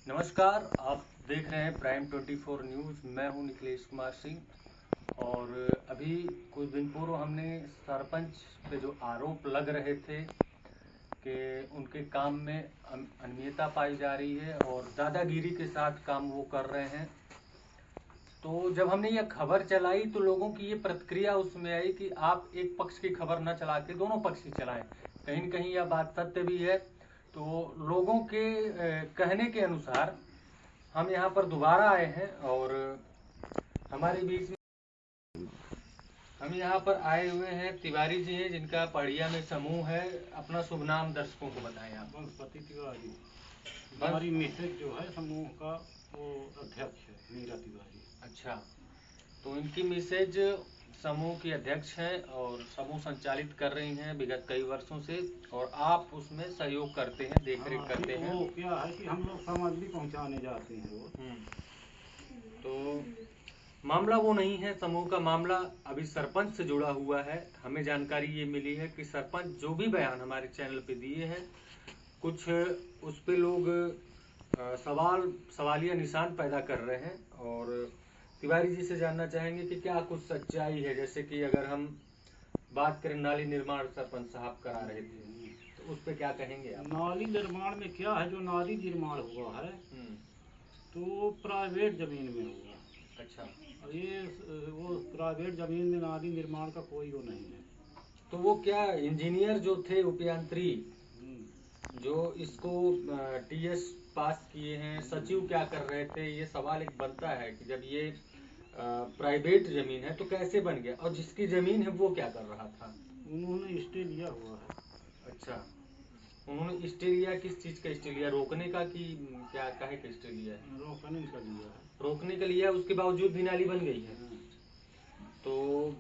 नमस्कार, आप देख रहे हैं प्राइम 24 न्यूज़। मैं हूं निखिलेश कुमार सिंह। और अभी कुछ दिन पूर्व हमने सरपंच पे जो आरोप लग रहे थे कि उनके काम में अनियमितता पाई जा रही है और दादागिरी के साथ काम वो कर रहे हैं, तो जब हमने यह खबर चलाई तो लोगों की ये प्रतिक्रिया उसमें आई कि आप एक पक्ष की खबर न चला के दोनों पक्ष की चलाएं। कहीं न कहीं यह बात सत्य भी है। तो लोगों के कहने के अनुसार हम यहाँ पर दोबारा आए हैं और हमारे बीच में हम यहाँ पर आए हुए हैं तिवारी जी हैं, जिनका पड़िया में समूह है। अपना शुभ नाम दर्शकों को बताएं आप। वनस्पति तिवारी हमारी मिसेज जो है समूह का वो अध्यक्ष है मीरा तिवारी। अच्छा, तो इनकी मिसेज समूह की अध्यक्ष हैं और समूह संचालित कर रही हैं विगत कई वर्षों से, और आप उसमें सहयोग करते हैं, देखरेख करते हैं। वो क्या है कि हम लोग सामग्री पहुंचाने जाते हैं रोज। तो मामला वो नहीं है, समूह का मामला अभी सरपंच से जुड़ा हुआ है। हमें जानकारी ये मिली है कि सरपंच जो भी बयान हमारे चैनल पे दिए हैं, कुछ उस पे लोग सवालिया निशान पैदा कर रहे हैं। और तिवारी जी से जानना चाहेंगे कि क्या कुछ सच्चाई है। जैसे कि अगर हम बात करें नाली निर्माण सरपंच साहब करा रहे थे, तो उस पे क्या कहेंगे आप? नाली निर्माण में क्या है, जो नाली निर्माण हुआ है तो प्राइवेट जमीन में हुआ। अच्छा, ये वो प्राइवेट जमीन में नाली निर्माण का कोई वो नहीं है। तो वो क्या इंजीनियर जो थे उपयंत्री जो इसको टीएस पास किए हैं, सचिव क्या कर रहे थे? ये सवाल एक बनता है कि जब ये प्राइवेट जमीन है तो कैसे बन गया, और जिसकी जमीन है वो क्या कर रहा था? उन्होंने स्टे लिया हुआ है। अच्छा, उन्होंने स्टे लिया? किस चीज का स्टे लिया? रोकने का कि क्या, काहे का स्टे लिया है? रोकने का लिया है। रोकने का लिया, उसके बावजूद भी नाली बन गई है। तो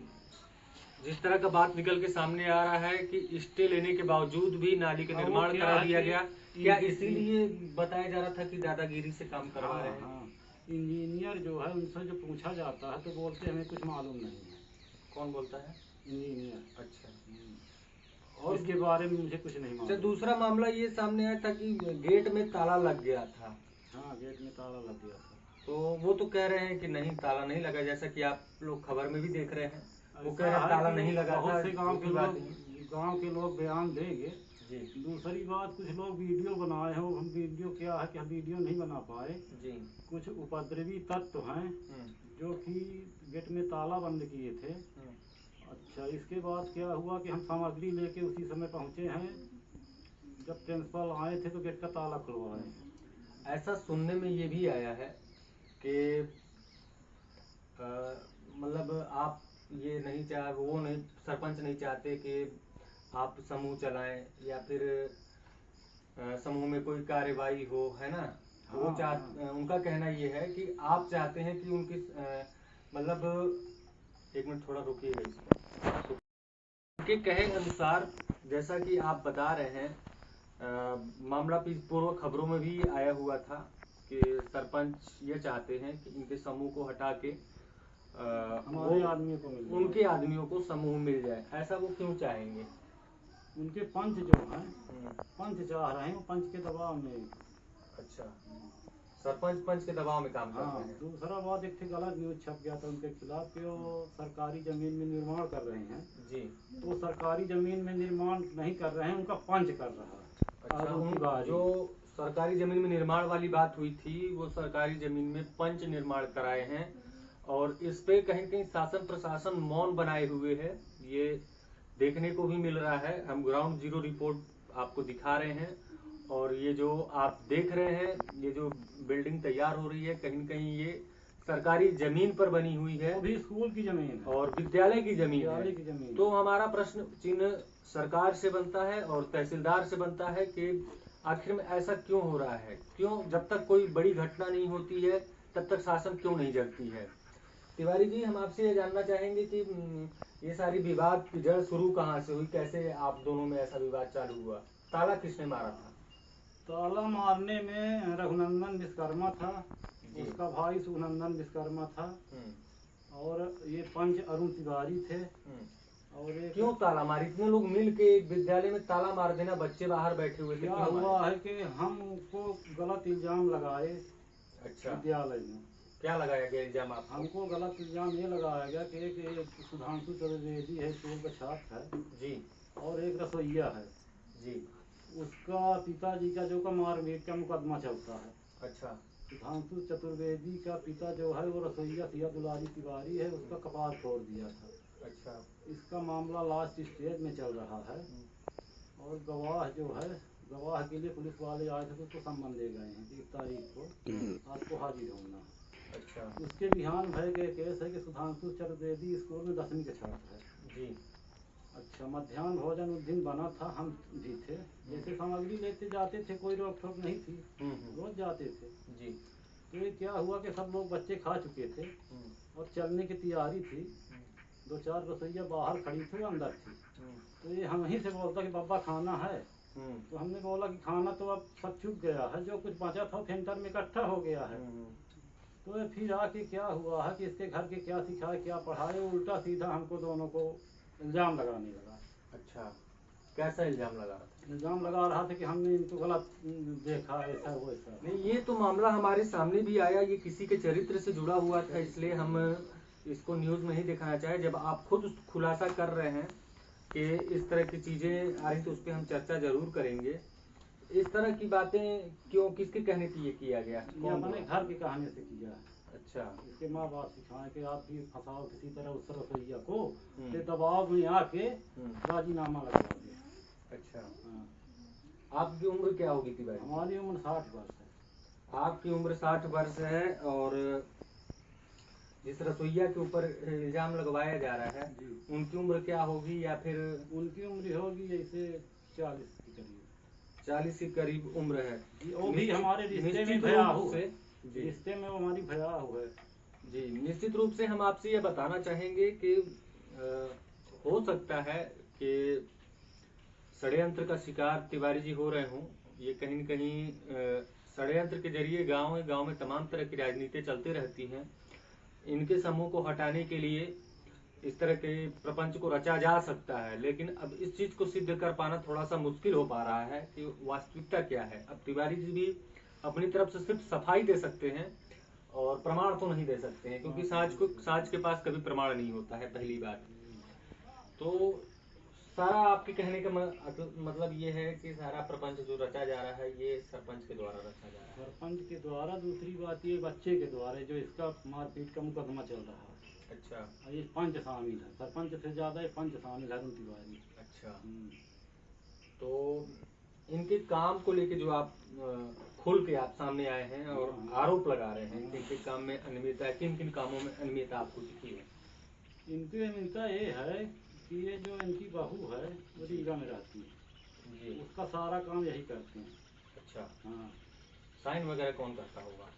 जिस तरह का बात निकल के सामने आ रहा है कि स्टे लेने के बावजूद भी नाली का निर्माण करा दिया गया, क्या इसीलिए बताया जा रहा था कि दादागिरी से काम करवा रहे हैं? इंजीनियर जो है उनसे जो पूछा जाता है तो बोलते हमें कुछ मालूम नहीं है। कौन बोलता है? इंजीनियर। अच्छा, और इसके बारे में मुझे कुछ नहीं मालूम। अच्छा, दूसरा मामला ये सामने आया था कि गेट में ताला लग गया था। हाँ, गेट में ताला लग गया था। तो वो तो कह रहे हैं कि नहीं, ताला नहीं लगा, जैसा कि आप लोग खबर में भी देख रहे हैं। वो कह रहे हैं ताला नहीं लगा था। बहुत से गांव के लोग बयान देंगे जी। दूसरी बात, कुछ लोग वीडियो बनाए हैं। हम वीडियो क्या है कि हम वीडियो नहीं बना पाए जी। कुछ उपद्रवी तत्व हैं जो कि गेट में ताला बंद किए थे। अच्छा, इसके बाद क्या हुआ कि हम सामग्री लेके उसी समय पहुंचे हैं। जब प्रिंसिपल आए थे तो गेट का ताला खुलवाए। ऐसा सुनने में ये भी आया है कि मतलब आप ये नहीं चाह, वो नहीं, सरपंच नहीं चाहते कि आप समूह चलाएं या फिर समूह में कोई कार्यवाही हो, है ना? वो उनका कहना ये है कि आप चाहते हैं कि उनकी मतलब, एक मिनट थोड़ा रुकिएगा इसको। उनके कहे अनुसार, जैसा कि आप बता रहे हैं, मामला पूर्व खबरों में भी आया हुआ था कि सरपंच ये चाहते हैं कि इनके समूह को हटा के हमारे आदमियों को मिल जाए, उनके आदमियों को समूह मिल जाए। ऐसा वो क्यों चाहेंगे? उनके पंच जो हैं पंच चाह रहे हैं, पंच के दबाव में। अच्छा, सरपंच पंच के दबाव में काम करते हैं। दूसरा बात, एक थी गलत न्यूज छप गया था उनके खिलाफ कि वो सरकारी जमीन में निर्माण कर रहे हैं। जी। तो सरकारी जमीन में निर्माण नहीं कर रहे हैं, उनका पंच कर रहा है। अच्छा, जो सरकारी जमीन में निर्माण वाली बात हुई थी, वो सरकारी जमीन में पंच निर्माण कराए हैं। और इस पे कहीं कहीं शासन प्रशासन मौन बनाए हुए है, ये देखने को भी मिल रहा है। हम ग्राउंड जीरो रिपोर्ट आपको दिखा रहे हैं। और ये जो आप देख रहे हैं, ये जो बिल्डिंग तैयार हो रही है, कहीं न कहीं ये सरकारी जमीन पर बनी हुई है। वो भी स्कूल की जमीन है और विद्यालय की जमीन है। तो हमारा प्रश्न चिन्ह सरकार से बनता है और तहसीलदार से बनता है कि आखिर में ऐसा क्यों हो रहा है? क्यों जब तक कोई बड़ी घटना नहीं होती है तब तक शासन क्यों नहीं जगती है? तिवारी जी, हम आपसे ये जानना चाहेंगे कि ये सारी विवाद की जड़ शुरू कहाँ से हुई? कैसे आप दोनों में ऐसा विवाद चालू हुआ? ताला किसने मारा था? ताला मारने में रघुनंदन विश्वकर्मा था, उसका भाई सुनंदन विश्वकर्मा था, और ये पंच अरुण तिवारी थे। और एक क्यों ताला मार, इतने लोग मिल के एक विद्यालय में ताला मार देना, बच्चे बाहर बैठे हुए थे, क्या क्यों हुआ मारे? है कि हमको गलत इल्जाम लगाए अच्छा, विद्यालय में। क्या लगाया गया इल्जाम आपको? हमको गलत इल्जाम ये लगाया गया कि एक सुधांशु चतुर्वेदी है, स्कूल का छात्र है जी और एक रसोईया है जी। उसका पिताजी का जो का मारपीट का मुकदमा चलता है। अच्छा सुधांशु चतुर्वेदी का पिता जो है वो रसोईया सिया दुलारी तिवारी है, उसका कपार फोड़ दिया था। अच्छा। इसका मामला लास्ट स्टेज में चल रहा है और गवाह जो है, गवाह के लिए पुलिस वाले आए थे तो उसको सम्मन दे गए हैं कि 1 तारीख को आपको हाजिर होना। अच्छा उसके बिहान भय के केस है कि सुधांशु चतुर्वेदी स्कूल में 10वीं के छात्र है जी। अच्छा, मध्याह्न भोजन उस दिन बना था, हम भी थे, जैसे सामग्री लेते जाते थे, कोई रोक टोक नहीं थी, रोज जाते थे जी। तो ये क्या हुआ कि सब लोग बच्चे खा चुके थे और चलने की तैयारी थी। 2-4 रसोइया बाहर खड़ी थी, वो अंदर थी, तो ये हम ही से बोलता कि पापा खाना है। तो हमने बोला कि खाना तो अब सब चुक गया है, जो कुछ बचा था सेंटर में इकट्ठा हो गया है। तो ये फिर आके क्या हुआ है कि इसके घर के क्या सिखाए क्या पढ़ाए, उल्टा सीधा हमको दोनों को इल्जाम लगाने लगा। अच्छा, कैसा इल्जाम लगा रहा था? इल्जाम लगा रहा था कि हमने इनको गलत देखा, ऐसा वैसा। नहीं, ये तो मामला हमारे सामने भी आया, ये किसी के चरित्र से जुड़ा हुआ था, इसलिए हम इसको न्यूज में ही दिखाना चाहे। जब आप खुद खुलासा कर रहे हैं कि इस तरह की चीजें आ रही तो उस पर हम चर्चा जरूर करेंगे। इस तरह की बातें क्यों, किसके कहने से ये किया गया? ये अपने घर के कहने से किया है। अच्छा। इसके माँ बाप सिखाए कि आप भी फंसाओ किसी तरह उस रसोइया को, के दबाव में आके राजीनामा लगा दिया। अच्छा। हाँ। आपकी उम्र क्या होगी तिवारी? हमारी उम्र 60 वर्ष है। आपकी उम्र 60 वर्ष है और जिस रसोइया के ऊपर इल्जाम लगवाया जा रहा है उनकी उम्र क्या होगी? या फिर उनकी उम्र होगी जैसे 40 के करीब। 40 के करीब उम्र है। वो भी हमारे रिश्ते में भयाहू है, रिश्ते में वो हमारी भयाहू है जी। निश्चित रूप से हम आपसे ये बताना चाहेंगे कि हो सकता है कि षड्यंत्र का शिकार तिवारी जी हो रहे हों। ये कहीं न कहीं षड्यंत्र के जरिए गांव में तमाम तरह की राजनीति चलती रहती हैं। इनके समूह को हटाने के लिए इस तरह के प्रपंच को रचा जा सकता है, लेकिन अब इस चीज को सिद्ध कर पाना थोड़ा सा मुश्किल हो पा रहा है कि वास्तविकता क्या है। अब तिवारी जी भी अपनी तरफ से सिर्फ सफाई दे सकते हैं और प्रमाण तो नहीं दे सकते हैं, क्योंकि साज के पास कभी प्रमाण नहीं होता है, पहली बात। तो सारा आपके कहने का मतलब ये है कि सारा प्रपंच जो रचा जा रहा है ये सरपंच के द्वारा रचा जा रहा है। सरपंच के द्वारा, दूसरी बात ये बच्चे के द्वारा जो इसका मारपीट का मुकदमा चल रहा है। अच्छा। ये पंच शामिल है, सरपंच से ज्यादा ये पंच शामिल है तिवारी। अच्छा। तो इनके काम को लेके जो आप खुल के आप सामने आए हैं और आरोप लगा रहे हैं इनके काम में अनियमितता, किन किन कामों में अनियमितता आपको दिखी है? इनकी अनियमितता ये है कि ये जो इनकी बहू है वो रीगा में रहती है जी, उसका सारा काम यही करते हैं। अच्छा। हाँ। साइन वगैरह कौन करता होगा?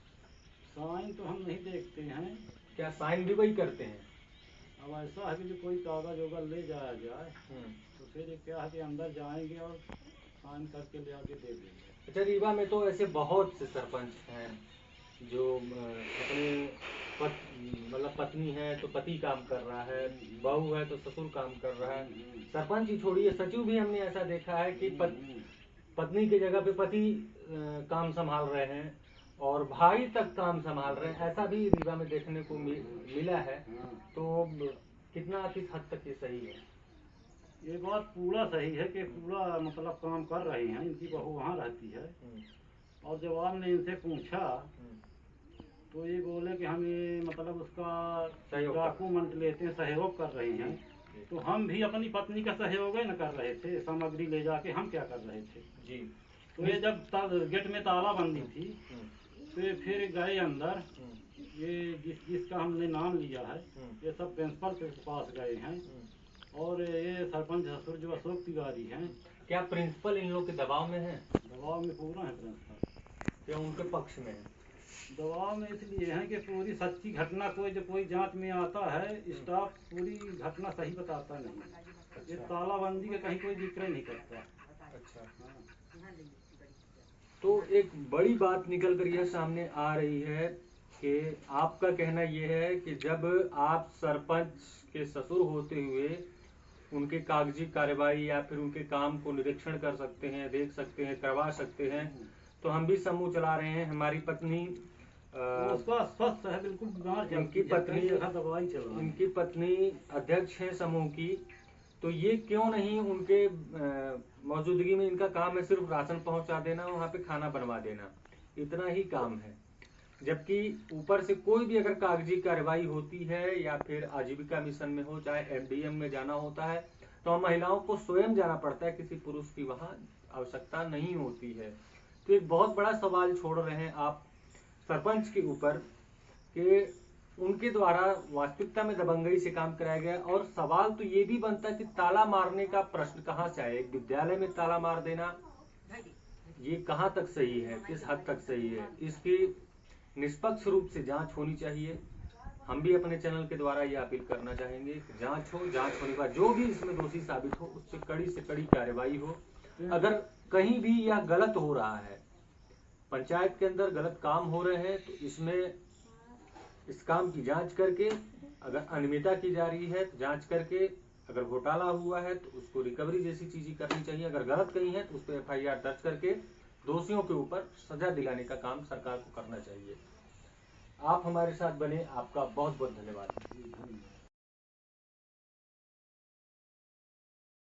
साइन तो हम नहीं देखते हैं। क्या साइन भी वही करते हैं? अब ऐसा है कि जो कोई कागज वगैरह ले जाया जाए तो फिर क्या है कि अंदर जाएंगे और साइन करके ले आके दे देंगे। अच्छा, रीवा में तो ऐसे बहुत से सरपंच हैं जो अपने मतलब पत्नी है तो पति काम कर रहा है, बहू है तो ससुर काम कर रहा है। सरपंच ही छोड़िए, सचिव भी हमने ऐसा देखा है कि पत्नी की जगह पे पति काम संभाल रहे हैं और भाई तक काम संभाल रहे हैं। ऐसा भी रीवा में देखने को मिला है। तो कितना किस हद तक ये सही है? ये बात पूरा सही है कि पूरा मतलब काम कर रही हैं। इनकी बहू वहाँ रहती है और जब आपने इनसे पूछा तो ये बोले कि हम ये मतलब उसका डॉक्यूमेंट लेते हैं, सहयोग कर रहे हैं। तो हम भी अपनी पत्नी का सहयोग ही न कर रहे थे, सामग्री ले जाके हम क्या कर रहे थे जी। तो ये जब गेट में ताला बंदी थी तो ये फिर गए अंदर, ये जिसका हमने नाम लिया है ये सब प्रिंसिपल के पास गए हैं और ये सरपंच ससुर जो अशोक तिवारी हैं। क्या प्रिंसिपल इन लोग के दबाव में है? दबाव में पूरा है प्रिंसिपल। क्या उनके पक्ष में है? दबाव में इसलिए है कि पूरी सच्ची घटना कोई जांच में आता है, स्टाफ पूरी घटना सही बताता नहीं। अच्छा। ये तालाबंदी का कहीं कोई जिक्र नहीं करता। अच्छा। हाँ। तो एक बड़ी बात निकल कर यह सामने आ रही है कि आपका कहना यह है कि जब आप सरपंच के ससुर होते हुए उनके कागजी कार्रवाई या फिर उनके काम को निरीक्षण कर सकते हैं, देख सकते हैं, करवा सकते हैं। तो हम भी समूह चला रहे हैं। हमारी पत्नी उसका स्वस्थ है, बिल्कुल बीमार इनकी पत्नी अध्यक्ष है समूह की। तो ये क्यों नहीं उनके मौजूदगी में, इनका काम है सिर्फ राशन पहुंचा देना, वहां पे खाना बनवा देना, इतना ही काम है। जबकि ऊपर से कोई भी अगर कागजी कार्रवाई होती है या फिर आजीविका मिशन में हो, चाहे एमडीएम में जाना होता है, तो हम महिलाओं को स्वयं जाना पड़ता है, किसी पुरुष की वहां आवश्यकता नहीं होती है। तो एक बहुत बड़ा सवाल छोड़ रहे हैं आप सरपंच के ऊपर कि उनके द्वारा वास्तविकता में दबंगई से काम कराया गया। और सवाल तो ये भी बनता है कि ताला मारने का प्रश्न कहाँ से आया? एक विद्यालय में ताला मार देना, ये कहाँ तक सही है, किस हद तक सही है? इसकी निष्पक्ष रूप से जांच होनी चाहिए। हम भी अपने चैनल के द्वारा ये अपील करना चाहेंगे कि जांच हो, जांच होने के बाद जो भी इसमें दोषी साबित हो उससे कड़ी से कड़ी कार्रवाई हो। अगर कहीं भी यह गलत हो रहा है, पंचायत के अंदर गलत काम हो रहे हैं, तो इसमें इस काम की जांच करके, अगर अनियमितता की जा रही है तो जांच करके, अगर घोटाला हुआ है तो उसको रिकवरी जैसी चीजें करनी चाहिए। अगर गलत कहीं है तो उस पर एफआईआर दर्ज करके दोषियों के ऊपर सजा दिलाने का काम सरकार को करना चाहिए। आप हमारे साथ बने, आपका बहुत बहुत धन्यवाद।